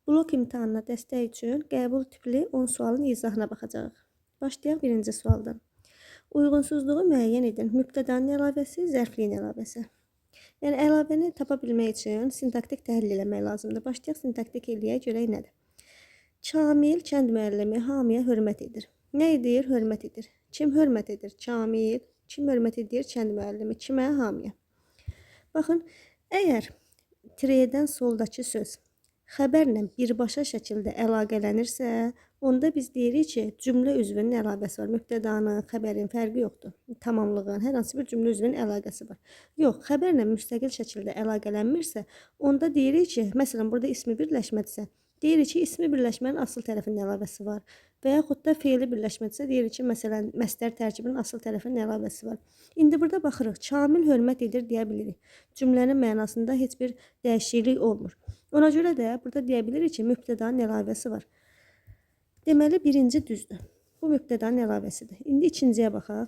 Blok imtahanına dəstək üçün qəbul tipli 10 sualın izahına baxacağıq. Başlayaq birinci sualdan. Uyğunsuzluğu müəyyən edin. Mübtədanın əlavəsi, zərfliyin əlavəsi. Yəni əlavəni tapa bilmək üçün sintaktik təhlil eləmək lazımdır. Başlayaq sintaktik eləyək, görək nədir. Kamil kənd müəllimi hamıya hörmət edir. Nə edir? Hörmət edir. Kim hörmət edir? Kamil. Kim hörmət edir? Kənd müəllimi. Kimə? Hamıya. Baxın, əgər tirədən soldakı söz xəbərlə birbaşa şəkildə əlaqələnirsə, onda biz deyirik ki, cümlə üzvünün əlaqəsi var. Mübtədanın, xəbərin fərqi yoxdur. Tamamlığın, hər hansı bir cümlə üzvünün əlaqəsi var. Yox, xəbərlə müstəqil şəkildə əlaqələnmirsə, onda deyirik ki, məsələn, burada ismi birləşmədirsə, deyirik ki, ismi birləşmənin asıl tərəfinin əlavəsi var. Və yaxud da feili birləşmədirsə, deyirik ki, məsələn, məsdər tərkibinin asıl tərəfinin əlavəsi var. İndi burada baxırıq, Kamil hörmət edir deyə bilirik. Cümlənin mənasında heç bir dəyişiklik olmur. Ona görə də burada deyə bilirik ki, mübtədanın əlavəsi var. Deməli, birinci düzdür. Bu mübtədanın əlavəsidir. İndi ikinciyə baxaq.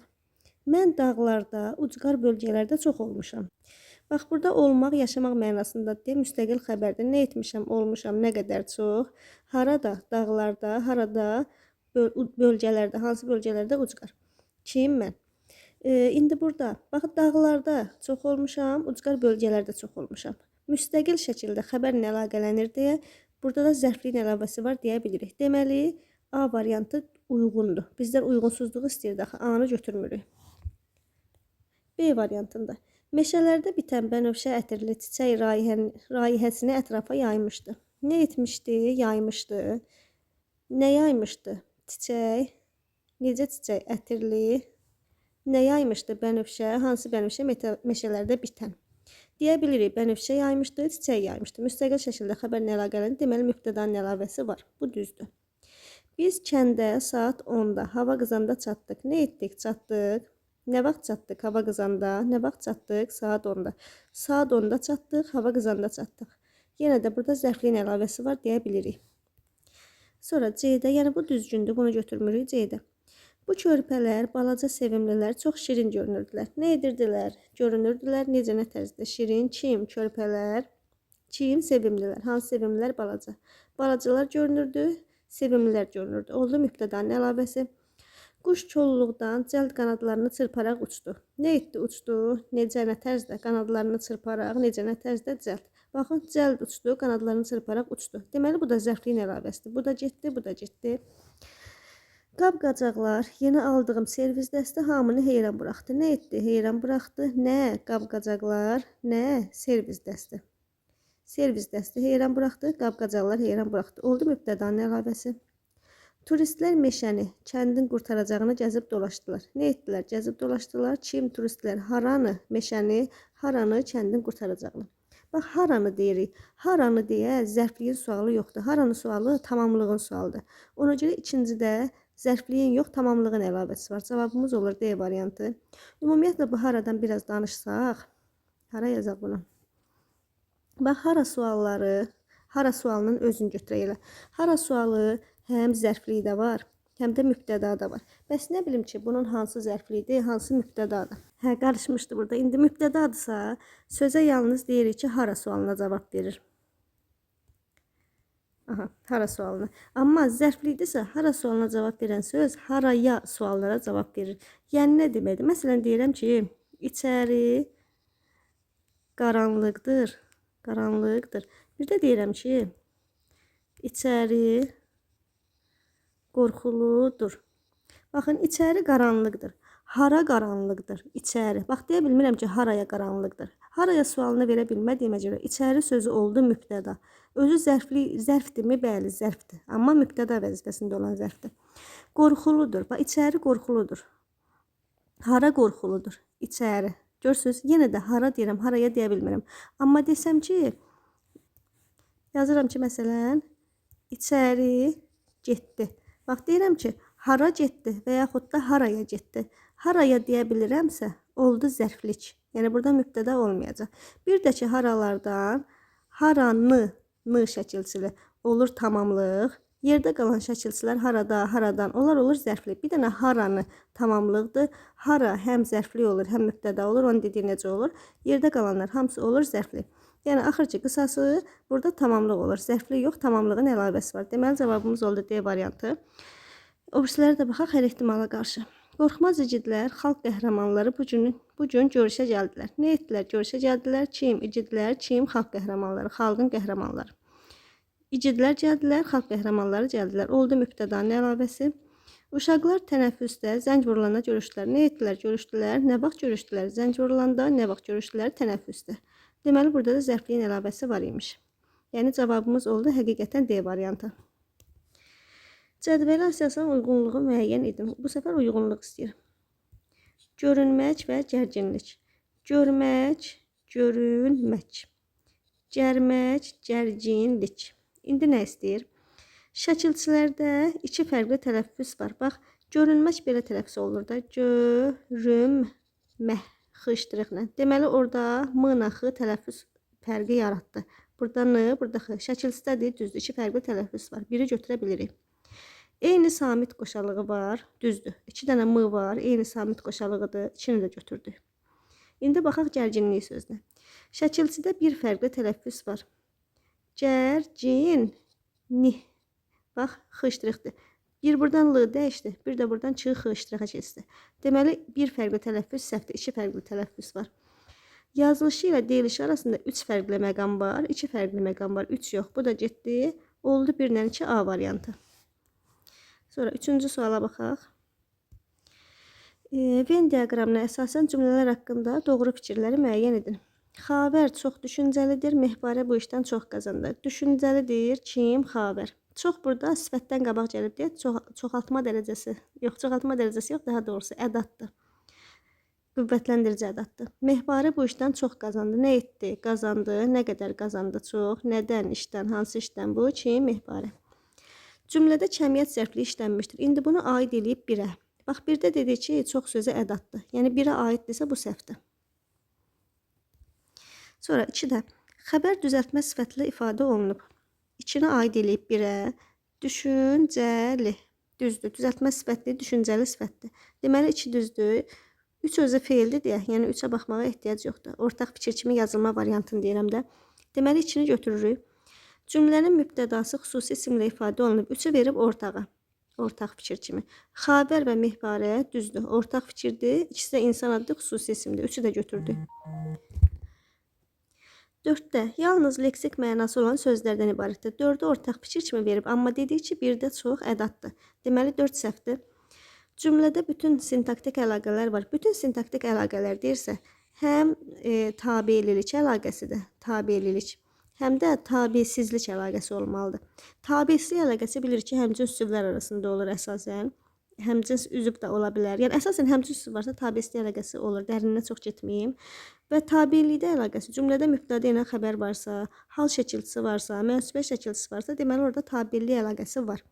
Mən dağlarda, ucqar bölgələrdə çox olmuşam. Bax, burada olmaq, yaşamaq mənasında deyə müstəqil xəbərdir. Nə etmişəm, olmuşam, nə qədər çox. Harada, dağlarda, harada, bölgələrdə, hansı bölgələrdə ucqar. Kim mən? İndi burada, bax, dağlarda çox olmuşam, ucqar bölgələrdə çox olmuşam. Müstəqil şəkildə xəbərlə əlaqələnir deyə, burada da zərfliyin əlavəsi var deyə bilirik. Deməli, A variantı uyğundur. Bizdən uyğunsuzluğu istəyir axı, A-nı götürmürük. B variantında. Meşələrdə bitən bənövşə ətirli çiçək rayihəsini ətrafa yaymışdı. Nə etmişdi? Yaymışdı. Nə yaymışdı? Çiçək. Necə çiçək? Ətirli. Nə yaymışdı? Bənövşə. Hansı bənövşə? Meşələrdə bitən. Deyə bilirik, bənövşə yaymışdı, çiçək yaymışdı. Müstəqil şəkildə xəbərlə əlaqələnir, deməli mübtədanın əlavəsi var. Bu düzdür. Biz kəndə saat 10-da hava qızanda çatdıq. Nə etdik? Çatdıq. Nə vaxt çatdıq? Hava qızanda. Nə vaxt çatdıq? Saat 10-da. Saat 10-da çatdıq, hava qızanda çatdıq. Yenə də burada zərfliyin əlavəsi var deyə bilirik. Sonra C-də, yəni bu düzgündür, bunu götürmürük C-də. Bu körpələr, balaca sevimlilər çox şirin görünürdülər. Nə edirdilər? Görünürdülər. Necə, nə tərzdə? Şirin, kim? Körpələr. Kim? Sevimlilər. Hansı sevimlilər? Balaca. Balacalar görünürdü, sevimlilər görünürdü. Oldu mübtədanın əlavəsi. Quş kolluqdan cəld qanadlarını çırparaq uçdu. Nə etdi? Uçdu. Necə, nə tərzdə? Qanadlarını çırparaq, necə, nə tərzdə? Cəld. Baxın, cəld uçdu, qanadlarını çırparaq uçdu. Deməli, bu da zərfliyin əlavəsidir. Bu da getdi, bu da getdi. Qab-qacaqlar, yeni aldığım servis dəsti hamını heyran buraxdı. Nə etdi? Heyran buraxdı. Nə? Qab-qacaqlar, nə? Servis dəsti. Servis dəsti heyran buraxdı. Qab-qacaqlar heyran buraxdı. Oldu mübtədanın əlavəsi. Turistlər meşəni, kəndin qurtaracağını gəzib dolaşdılar. Nə etdilər? Gəzib dolaşdılar. Kim? Turistlər. Haranı? Meşəni, haranı? Kəndin qurtaracağını. Bax, haranı deyirik. Haranı deyə zərfliyin sualı yoxdur. Haranı sualı tamamlığın sualıdır. Ona görə ikincidə zərfliyin yox, tamamlığın əlavəsi var. Cavabımız olur D variantı. Ümumiyyətlə, bu haradan biraz danışsaq, hara yazaq bunu? Bax, hara sualları, hara sualının özünü götürək elə. Hara sualı həm zərfliyi də var, həm də mübtəda da var. Bəs nə bilim ki, bunun hansı zərfliyidir, hansı mübtədadır? Hə, qarışmışdı burada. İndi mübtədadırsa, sözə yalnız deyirik ki, hara sualına cavab verir. Aha, hara sualına. Amma zərflidirsə, hara sualına cavab verən söz haraya suallara cavab verir. Yəni nə deməkdir? Məsələn, deyirəm ki, içəri qaranlıqdır. Qaranlıqdır. Bir də deyirəm ki, içəri qorxuludur. Baxın, içəri qaranlıqdır. Hara qaranlıqdır? İçəri. Bax, deyə bilmirəm ki, haraya qaranlıqdır. Haraya sualını verə bilmədiyimə görə içəri sözü oldu mübtəda. Özü zərfdirmi? Bəli, zərfdir. Amma mübtəda vəzifəsində olan zərfdir. Qorxuludur. Bax, içəri qorxuludur. Hara qorxuludur? İçəri. Görürsünüz, yenə də hara deyirəm, haraya deyə bilmirəm. Amma desəm ki, yazıram ki, məsələn, içəri getdi. Bax, deyirəm ki, hara getdi və yaxud da haraya getdi. Haraya deyə bilirəmsə, oldu zərflik. Yəni, burada mübtəda olmayacaq. Bir də ki, haralardan haranı, n şəkilçili olur tamamlıq. Yerdə qalan şəkilçilər harada, haradan, onlar olur zərfli. Bir dənə haranı tamamlıqdır. Hara həm zərfli olur, həm mübtəda olur. Onun dediyi necə olur? Yerdə qalanlar hamısı olur zərfli. Yəni axırcı qısası burada tamamlıq olur. Zərfli yox, tamamlığın əlavəsi var. Deməli cavabımız oldu D variantı. Obrislərə də baxaq hər ehtimala qarşı. Qorxmaz igidlər, xalq qəhrəmanları bu gün görüşə gəldilər. Nə etdilər? Görüşə gəldilər. Kim igidlər, kim xalq qəhrəmanları, xalqın qəhrəmanları. İgidlər gəldilər, xalq qəhrəmanları gəldilər. Oldu mübtədanın əlavəsi. Uşaqlar tənəffüsdə zəng vurulanda görüşdülər. Nə etdilər? Görüşdülər. Nə vaxt görüşdülər? Zəng vurulanda, nə vaxt görüşdülər? Tənəffüsdə. Deməli burada da zərfliyin əlavəsi var imiş. Yəni cavabımız oldu həqiqətən D variantı. Cədvələ əsasən uyğunluğu müəyyən edin. Bu səfər uyğunluq istəyir. Görünmək və gərginlik. Görmək, görünmək. Gərmək, gərginlik. İndi nə istəyir? Şəkilçilərdə iki fərqli tələffüz var. Bax, görünmək belə tələffüz olunur da. Görünmək. X-lə. Deməli orada m-la x tələffüz fərqi yaratdı. Burada n, burada x. Şəkilçidədir, düzdür. İki fərqli tələffüz var. Biri götürə bilirik. Eyni samit qoşalığı var, düzdür. İki dənə m var, eyni samit qoşalığıdır. İkini də götürdük. İndi baxaq gərginlik sözünə. Şəkilçidə bir fərqli tələffüz var. Gərginli. Bax, x-dir. Bir buradan l dəyişdi, bir də buradan ç x-ə keçdi. Deməli, bir fərqli tələffüz səhvdir, iki fərqli tələffüz var. Yazılışı ilə deyilişi arasında 3 fərqli məqam var, 2 fərqli məqam var, 3 yox. Bu da getdi, oldu 1-lə 2 A variantı. Sonra 3-cü suala baxaq. Venn diaqramına əsasən cümlələr haqqında doğru fikirləri müəyyən edin. Xavər çox düşüncəlidir, Mehbarə bu işdən çox qazandı. Düşüncəlidir, kim? Xavər. Çox burada sifətdən qabaq gəlib deyə çoxaltma dərəcəsi yox, daha doğrusu ədatdır. Qüvvətləndirici ədatdır. Mehbarə bu işdən çox qazandı. Nə etdi? Qazandı. Nə qədər qazandı? Çox. Nədən? İşdən. Hansı işdən? Bu kim? Mehbarə. Cümlədə kəmiyyət zərfli işlənmişdir. İndi bunu aid eləyib birə. Bax, birdə dedik ki, çox sözü ədatdır. Yəni birə aiddirsə bu səhvdir. Sonra 2-də xəbər düzəltmə sifətli ifadə olunub. İçinə aid eləyib birə, düşüncəli, düzdür. Düzəltmə sifətli, düşüncəli sifətdir. Deməli, 2 düzdür. 3 özü feildir deyə, yəni 3-ə baxmağa ehtiyac yoxdur. Ortaq fikir kimi yazılma variantını deyirəm də. Deməli, 2-ni götürürük. Cümlənin mübtədası xüsusi isimlə ifadə olunub. 3-ü verib ortağa. Ortaq fikir kimi. Xavər və Mehbarə düzdür. Ortaq fikirdir. İkisi də insan adıdır, xüsusi isimdir. 3-ü də götürdük. 4-də yalnız leksik mənası olan sözlərdən ibarətdir. 4-ü ortaq fikir kimi verib, amma dedik ki, 1-də çox ədatdır. Deməli, 4 səhvdir. Cümlədə bütün sintaktik əlaqələr var. Bütün sintaktik əlaqələr deyirsə, həm tabeililik əlaqəsidir, tabeililik, həm də tabesizlik əlaqəsi olmalıdır. Tabesizlik əlaqəsi bilir ki, həmcins sövlər arasında olur əsasən. Həmcins üzv də ola bilər. Yəni əsasən həmcins varsa tabesizlik əlaqəsi olur. Dərininə çox getməyim. Və tabelikdə əlaqəsi, cümlədə mübtəda ilə xəbər varsa, hal şəkilçisi varsa, mənsubə şəkilçisi varsa, deməli orada tabelik əlaqəsi var.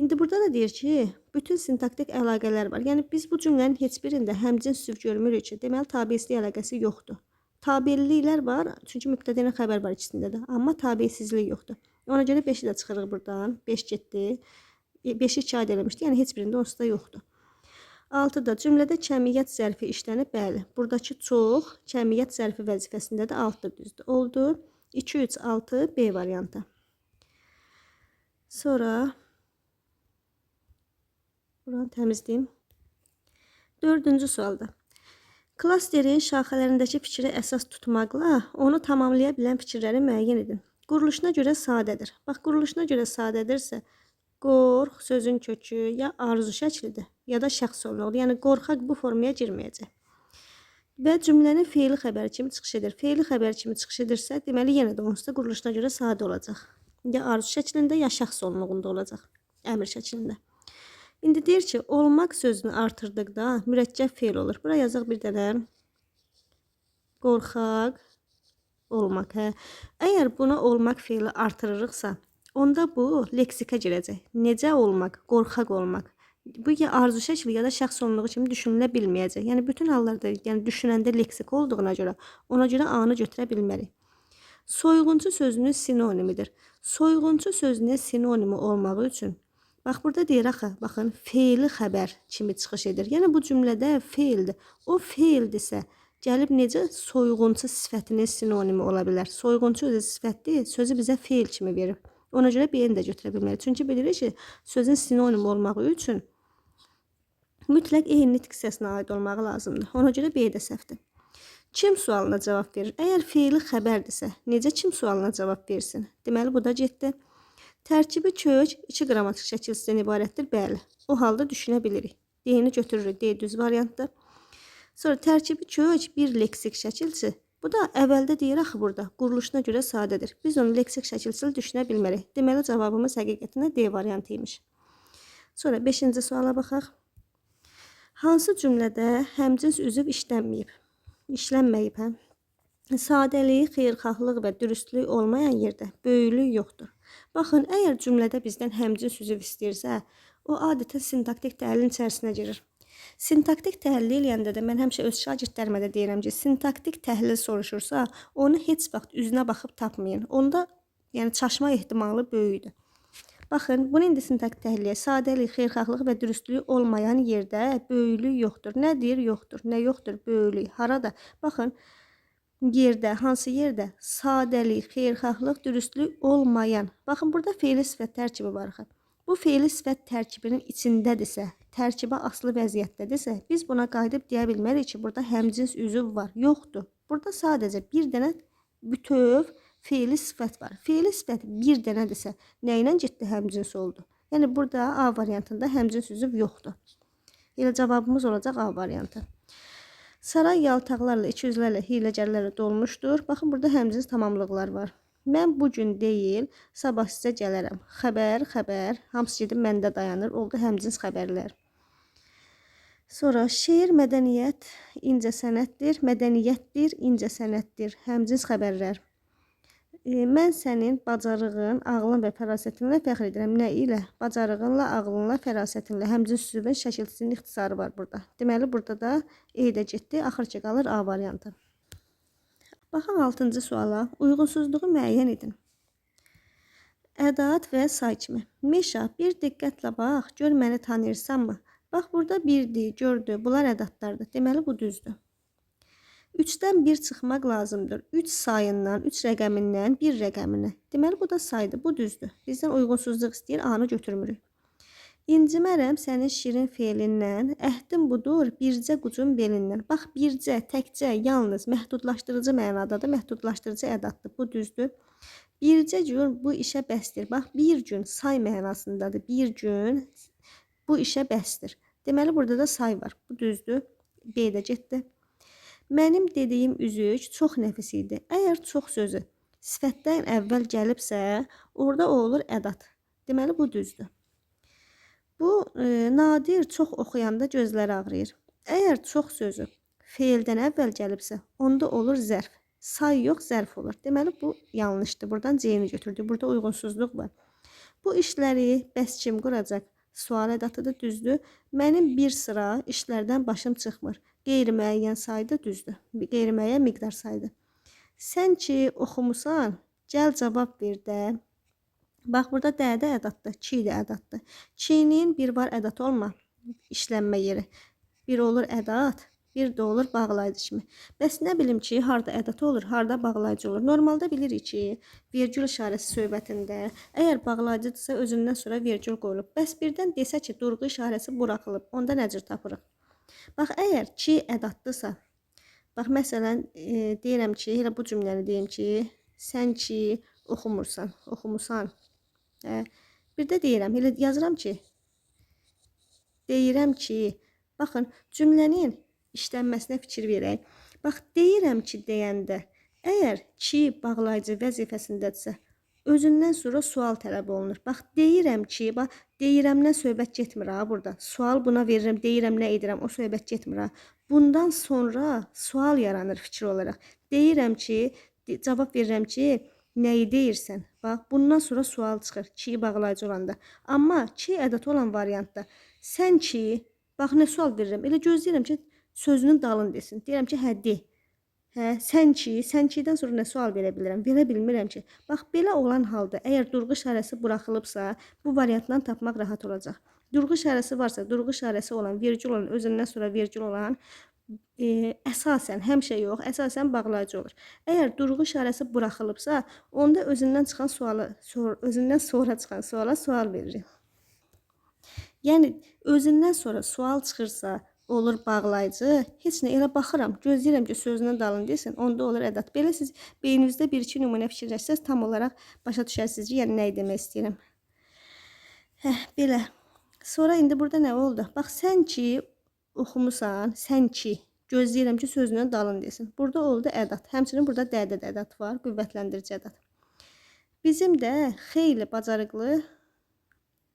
İndi burada da deyir ki, bütün sintaktik əlaqələr var. Yəni biz bu cümlənin heç birində həmcins üzv görmürük ki, deməli tabesizlik əlaqəsi yoxdur. Tabeliliklər var, çünki mübtəda ilə xəbər var ikisində də, amma tabesizlik yoxdur. Ona görə 5-i də çıxırıq buradan. 5 getdi. 5-i 2 aid eləmişdi, yəni heç birində onsuz da yoxdur. 6-da cümlədə kəmiyyət zərfi işlənib, bəli. Buradakı çox kəmiyyət zərfi vəzifəsində də 6 düzdür. Oldu. 2, 3, 6 B variantı. Sonra buranı təmizləyim. 4-cü sualda. Klasterin şaxələrindəki fikri əsas tutmaqla onu tamamlaya bilən fikirləri müəyyən edin. Quruluşuna görə sadədir. Bax, quruluşuna görə sadədirsə, qorx sözün kökü ya arzu şəklidir, ya da şəxs olmalıdır. Yəni, qorxaq bu formaya girməyəcək. Və cümlənin feili xəbər kimi çıxış edir. Feili xəbər kimi çıxış edirsə, deməli, yenə də onsuz da quruluşuna görə sadə olacaq. Ya arzu şəklində, ya şəxs olmağında olacaq. Əmr şəklində. İndi deyir ki, olmaq sözünü artırdıqda mürəkkəb feil olur. Bura yazaq bir dənə. Qorxaq olmaq. Əgər buna olmaq feili artırırıqsa, onda bu leksikə girəcək. Necə olmaq, qorxaq olmaq. Bu ya arzu şəkli, ya da şəxs olmağı kimi düşünülə bilməyəcək. Yəni, bütün hallarda düşünəndə leksik olduğuna görə, ona görə A-nı götürə bilmərik. Soyğunçu sözünün sinonimidir. Soyğunçu sözünün sinonimi olmağı üçün, bax, burada deyir axı, baxın, feili xəbər kimi çıxış edir. Yəni, bu cümlədə feildir. O feildirsə, Gəlib necə soyğunçu sifətinin sinonimi ola bilər? Soyğunçu özü sifətdir, sözü bizə feil kimi verir. Ona görə B-ni də götürə bilmərik. Çünki bilirik ki, sözün sinonim olmağı üçün mütləq eyni nitq hissəsinə aid olmağı lazımdır. Ona görə B də səhvdir. Kim sualına cavab verir? Əgər feili xəbərdirsə, necə kim sualına cavab versin? Deməli, bu da getdi. Tərkibi kök 2 qrammatik şəkilsindən ibarətdir. Bəli. O halda düşünə bilirik. D-ni götürürük. D düz variantdır. Sonra tərkibi kök bir leksik şəkilsi. Bu da əvvəldə deyir axı burada. Quruluşuna görə sadədir. Biz onu leksik şəkilsiz düşünə bilmərik. Deməli, cavabımız həqiqətən D variantı imiş. Sonra 5-ci suala baxaq. Hansı cümlədə həmcins üzv işlənməyib, hə? Sadəlik, xeyirxahlıq və dürüstlük olmayan yerdə böyüklük yoxdur. Baxın, əgər cümlədə bizdən həmcins üzv istəyirsə, o adətən sintaktik təhlilin içərisinə girir. Sintaktik təhlil eləyəndə də mən həmişə öz şagirdlərimə də deyirəm ki, sintaktik təhlil soruşursa, onu heç vaxt üzünə baxıb tapmayın. Onda yəni çaşma ehtimalı böyükdür. Baxın, bunu indi sintaktik təhliliyə sadəlik, xeyirxahlıq və dürüstlük olmayan yerdə böyüklük yoxdur. Nə deyir? Yoxdur. Nə yoxdur? Böyüklük. Harada? Baxın, yerdə, hansı yerdə? Sadəlik, xeyirxahlıq, dürüstlük olmayan. Baxın, burada feili sifət tərkibi var. Bu feili sifət tərkibinin içindədirsə, tərkibə asılı vəziyyətdədirsə, biz buna qayıdıb deyə bilmərik ki, burada həmcins üzv var. Yoxdur. Burada sadəcə bir dənə bütöv feili sifət var. Feili sifət bir dənədirsə, nə ilə getdi həmcins oldu? Yəni, burada A variantında həmcins üzv yoxdur. Elə cavabımız olacaq A variantı. Saray yaltaqlarla, ikiyüzlərlə, hiyləgərlərlə dolmuşdur. Baxın, burada həmcins tamamlıqlar var. Mən bu gün deyil, sabah sizə gələrəm. Xəbər, hamısı gedib məndə dayanır. Oldu həmcins xəbərlər. Sonra şeir, mədəniyyət, incə sənətdir. Mədəniyyətdir, incə sənətdir. Həmcins xəbərlər. Mən sənin bacarığın, ağlın və fərasətinlə fəxr edirəm. Nə ilə? Bacarığınla, ağlınla, fərasətinlə. Həmcins üzvün şəkilsizin ixtisarı var burada. Deməli, burada da E də getdi. Axır ki, qalır A variantı. Baxın 6-cı suala. Uyğunsuzluğu müəyyən edin. Ədat və say kimi. Meşa, bir diqqətlə bax, gör məni tanıyırsanmı? Bax, burada birdir, gördü. Bunlar ədatlardır. Deməli, bu düzdür. 3-dən 1 çıxmaq lazımdır. 3 sayından, 3 rəqəmindən 1 rəqəminə. Deməli, bu da saydır. Bu düzdür. Bizdən uyğunsuzluq istəyir, A-nı götürmürük. İncimərəm sənin şirin feilindən, əhdim budur, bircə qucun belindən. Bax, bircə, təkcə, yalnız məhdudlaşdırıcı mənadadır, məhdudlaşdırıcı ədatdır. Bu düzdür. Bircə gün bu işə bəsdir. Bax, bir gün say mənasındadır. Bir gün bu işə bəsdir. Deməli, burada da say var. Bu düzdür. B də getdi. Mənim dediyim üzük çox nəfis idi. Əgər çox sözü sifətdən əvvəl gəlibsə, orada o olur ədat. Deməli, bu düzdür. Bu, nadir çox oxuyanda gözləri ağrıyır. Əgər çox sözü feildən əvvəl gəlibsə, onda olur zərf. Say yox, zərf olur. Deməli, bu yanlışdır. Buradan C-ni götürdük. Burada uyğunsuzluq var. Bu işləri bəs kim quracaq? Sual ədatıdır, düzdür. Mənim bir sıra işlərdən başım çıxmır. Qeyri-müəyyən saydı, düzdür. Qeyri-müəyyən miqdar saydı. Sən ki oxumusan, gəl cavab ver də. Bax, burada D də ədatdır, ki də ədatdır. Kinin bir var ədat olma, işlənmə yeri. Bir olur ədat, bir də olur bağlayıcı kimi. Bəs nə bilim ki, harada ədat olur, harada bağlayıcı olur. Normalda bilirik ki, vergül işarəsi söhbətində, əgər bağlayıcıdırsa özündən sonra vergül qoyulub. Bəs birdən desə ki, durğu işarəsi buraxılıb, onda nə cür tapırıq? Bax, əgər ki ədatdırsa, bax, məsələn, deyirəm ki, elə bu cümləni deyim ki, sən ki oxumusan. Bir də deyirəm, elə yazıram ki, baxın, cümlənin işlənməsinə fikir verək. Bax, deyirəm ki deyəndə, əgər ki bağlayıcı vəzifəsindədirsə, özündən sonra sual tələb olunur. Bax, deyirəm ki, bax, deyirəmdən söhbət getmir ha burada. Sual buna verirəm, deyirəm, nə edirəm, o söhbət getmir ha. Bundan sonra sual yaranır fikir olaraq. Deyirəm ki, cavab verirəm ki, nəyi deyirsən? Bax, bundan sonra sual çıxır, ki bağlayıcı olanda. Amma ki ədat olan variantda, sən ki, bax, nə sual verirəm? Elə gözləyirəm ki, sözünün dalını desin. Deyirəm ki, hə, de. Hə, sən kidən sonra nə sual verə bilirəm? Verə bilmirəm ki. Bax, belə olan halda, əgər durğu işarəsi buraxılıbsa, bu variantdan tapmaq rahat olacaq. Durğu işarəsi varsa, durğu işarəsi olan, vergül olan, özündən sonra vergül olan, əsasən, həmişə yox, əsasən bağlayıcı olur. Əgər durğu işarəsi buraxılıbsa, onda özündən sonra çıxan suala sual veririk. Yəni özündən sonra sual çıxırsa, olur bağlayıcı, heç nə elə baxıram, gözləyirəm ki, sözünün dalını desin, onda olur ədat. Belə siz beyninizdə bir-iki nümunə fikirləşsəz, tam olaraq başa düşərsiniz ki, yəni nə demək istəyirəm. Belə. Sonra indi burada nə oldu? Bax, sən ki oxumusan, sən ki, gözləyirəm ki, sözünün dalını desin. Burada oldu ədat. Həmçinin burada dədə də ədat var, qüvvətləndirici ədat. Bizim də xeyli bacarıqlı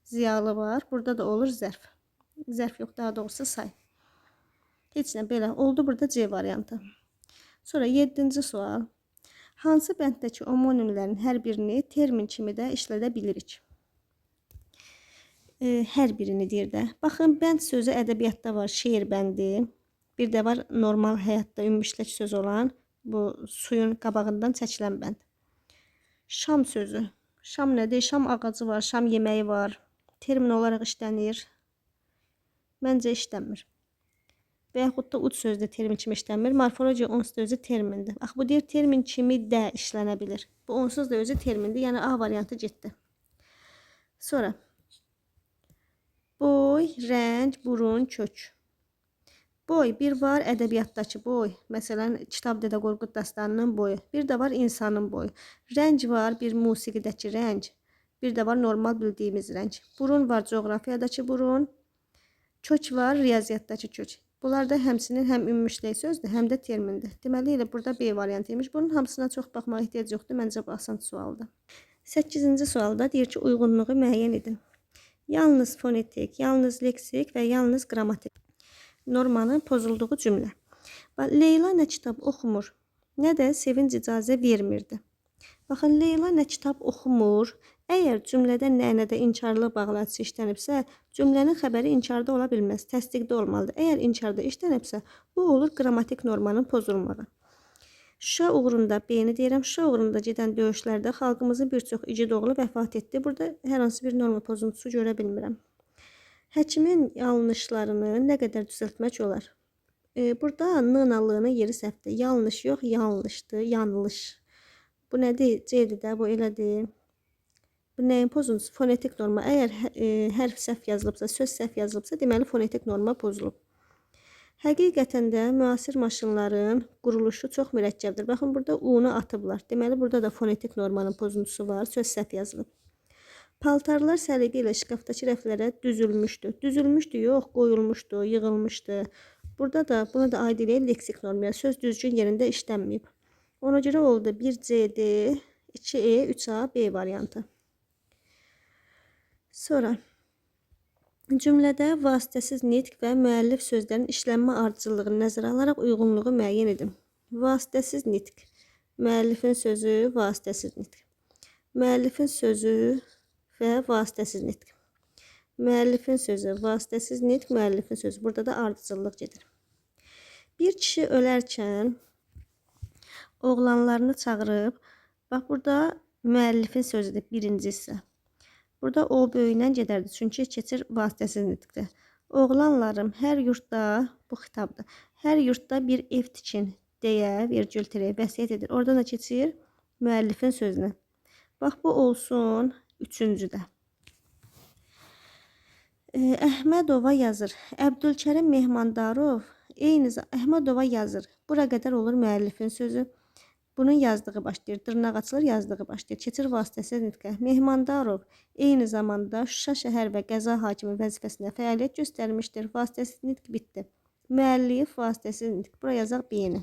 ziyalı var. Burada da olur zərf. Zərf yox, daha doğrusu say. Heç nə, belə. Oldu burada C variantı. Sonra 7-ci sual. Hansı bənddəki homonimlərin hər birini termin kimi də işlədə bilirik? Hər birini deyir də. Baxın, bənd sözü ədəbiyyatda var, şeir bəndi. Bir də var normal həyatda ümumiyyətlə söz olan, bu suyun qabağından çəkilən bənd. Şam sözü. Şam nədir? Şam ağacı var, şam yeməyi var. Termin olaraq işlənir. Məncə işlənmir. Və yaxud da uc sözdə termin kimi işlənmir. Morfologiya onsuz da özü termindir. Bax, bu deyir termin kimi də işlənə bilir. Bu onsuz da özü termindir. Yəni A variantı getdi. Sonra boy, rəng, burun, kök. Boy bir var ədəbiyyatdakı boy. Məsələn, Kitab Dədə Qorqud dastanının boyu. Bir də var insanın boyu. Rəng var bir musiqidəki rəng. Bir də var normal bildiyimiz rəng. Burun var coğrafiyadakı burun. Kök var riyaziyyatdakı kök. Bunlar da həmçinin həm ümumilikdə sözdür, həm də termindir. Deməli, elə burada B variantı imiş. Bunun hamısına çox baxmağa ehtiyac yoxdur. Məncə bu asan sualdır. 8-ci sualda deyir ki, uyğunluğu müəyyən edin. Yalnız fonetik, yalnız leksik və yalnız qrammatik normanın pozulduğu cümlə. Leyla nə kitab oxumur, nə də sevinc icazə vermirdi. Baxın, Leyla nə kitab oxumur. Əgər cümlədə nə-nədə inkarlı bağlayıcı işlənibsə, cümlənin xəbəri inkarda ola bilməz, təsdiqdə olmalıdır. Əgər inkarda işlənibsə, bu olur qrammatik normanın pozulmağı. Şuşa uğrunda B-ni deyirəm. Şuşa uğrunda gedən döyüşlərdə xalqımızın bir çox igid oğlu vəfat etdi. Burada hər hansı bir norma pozuntusu görə bilmirəm. Həkimin yanlışlarını nə qədər düzəltmək olar? Burada n-nalığının yeri səhvdir. Yanlış yox, yanlışdır, yanlış. Bu nədir? C-dir də, bu elədir. Bu nəyin pozuntusu? Fonetik norma. Əgər hərf səhv yazılıbsa, söz səhv yazılıbsa, deməli fonetik norma pozulub. Həqiqətən də müasir maşınların quruluşu çox mürəkkəbdir. Baxın, burada U-nu atıblar. Deməli, burada da fonetik normanın pozuntusu var. Söz səhv yazılıb. Paltarlar səliqə ilə şkafdakı rəflərə düzülmüşdü. Düzülmüşdü, yox, qoyulmuşdu, yığılmışdı. Burada da buna da aid eləyək leksik normaya. Söz düzgün yerində işlənməyib. Ona görə oldu 1C-D, 2E, 3A, B variantı. Sonra cümlədə vasitəsiz nitq və müəllif sözlərin işlənmə ardıcıllığını nəzərə alaraq uyğunluğu müəyyən edin. Vasitəsiz nitq. Müəllifin sözü, vasitəsiz nitq. Müəllifin sözü və vasitəsiz nitq. Müəllifin sözü, vasitəsiz nitq, müəllifin sözü. Burada da ardıcıllıq gedir. Bir kişi ölərkən oğlanlarını çağırıb, bax burada müəllifin sözüdür birincisi. Burada o böyüylə gedərdi, çünki keçir vasitəsiz nitqdir. Oğlanlarım, hər yurtda, bu xitabdır, hər yurtda bir ev tikin deyə virgül tire vəsiyyət edir. Oradan da keçir müəllifin sözünə. Bax, bu olsun üçüncüdə. Əhmədova yazır. Əbdülkərim Mehmandarov Əhmədova yazır. Bura qədər olur müəllifin sözü. Bunun yazdığı başlayır, dırnaq açılır, yazdığı başlayır. Keçir vasitəsiz nitqə. Mehmandarov eyni zamanda Şuşa şəhər və qəza hakimi vəzifəsində fəaliyyət göstərmişdir. Vasitəsiz nitq bitdi. Müəllif, vasitəsiz nitq. Bura yazaq B-ni.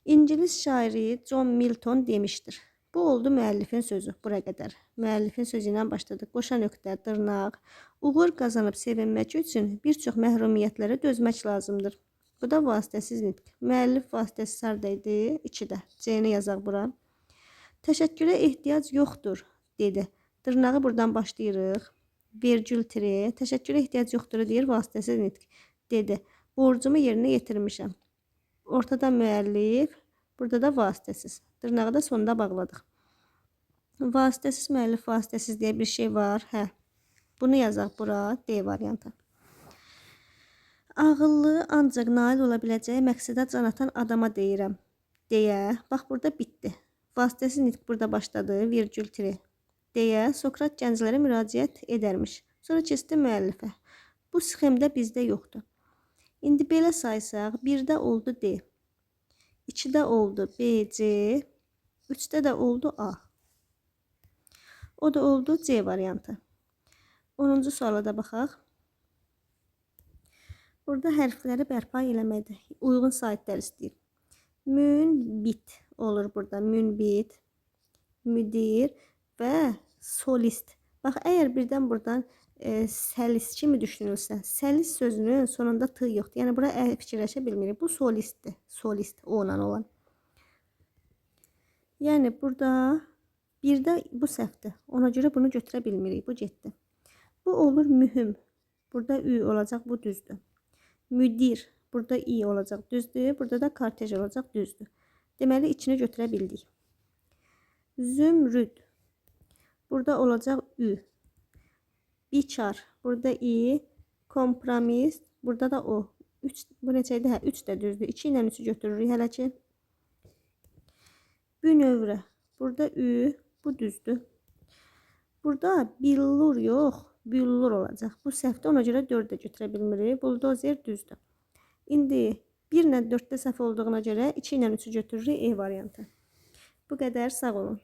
İngilis şairi John Milton demişdir. Bu oldu müəllifin sözü. Bura qədər. Müəllifin sözü ilə başladıq. Qoşa nöqtə, dırnaq. Uğur qazanıb sevinmək üçün bir çox məhrumiyyətlərə dözmək lazımdır. Bu da vasitəsiz nitq. Müəllif vasitəsiz harda idi? 2-də. C-ni yazaq bura. Təşəkkürə ehtiyac yoxdur, dedi. Dırnağı buradan başlayırıq. Virgül tire. Təşəkkürə ehtiyac yoxdur, deyir vasitəsiz nitq. Dedi. Borcumu yerinə yetirmişəm. Ortada müəllif, burada da vasitəsiz. Dırnağı da sonda bağladıq. Vasitəsiz, müəllif, vasitəsiz deyə bir şey var. Hə. Bunu yazaq bura. D variantı. Ağıllı ancaq nail ola biləcəyi məqsədə can atan adama deyirəm deyə, bax burada bitdi. Vasitəsiz nitq burada başladı, virgül tiri deyə Sokrat gənclərə müraciət edərmiş. Sonra keçdi müəllifə. Bu sxemdə bizdə yoxdur. İndi belə saysaq, 1-də oldu D, 2-də oldu B, C, 3-də də oldu A. O da oldu C variantı. 10-cu suala da baxaq. Burada hərfləri bərpa eləməkdir. Uyğun saytlar istəyir. Münbit olur burada. Münbit, müdir və solist. Bax, əgər birdən buradan səlis kimi düşünülsə, səlis sözünün sonunda t yoxdur. Yəni, bura fikirləşə bilmirik. Bu solistdir. Solist, o-la olan. Yəni, burada birdə bu səhvdir. Ona görə bunu götürə bilmirik. Bu getdi. Bu olur mühüm. Burada ü olacaq, bu düzdür. Müdir, burada i olacaq, düzdür. Burada da kortej olacaq, düzdür. Deməli, içini götürə bildik. Zümrüd, burada olacaq ü. Biçar, burada i. Kompromis, burada da o. Bu neçəydi? Hə, 3 də düzdür. 2 ilə 3'ü götürürük hələ ki. Bünövrə, burada ü, bu düzdür. Burada billur yox, büllur olacaq. Bu səhvdə, ona görə 4 də götürə bilmirik. Buldozer düzdür. İndi 1 ilə 4-də səhv olduğuna görə 2 ilə 3'ü götürürük E variantı. Bu qədər, sağ olun.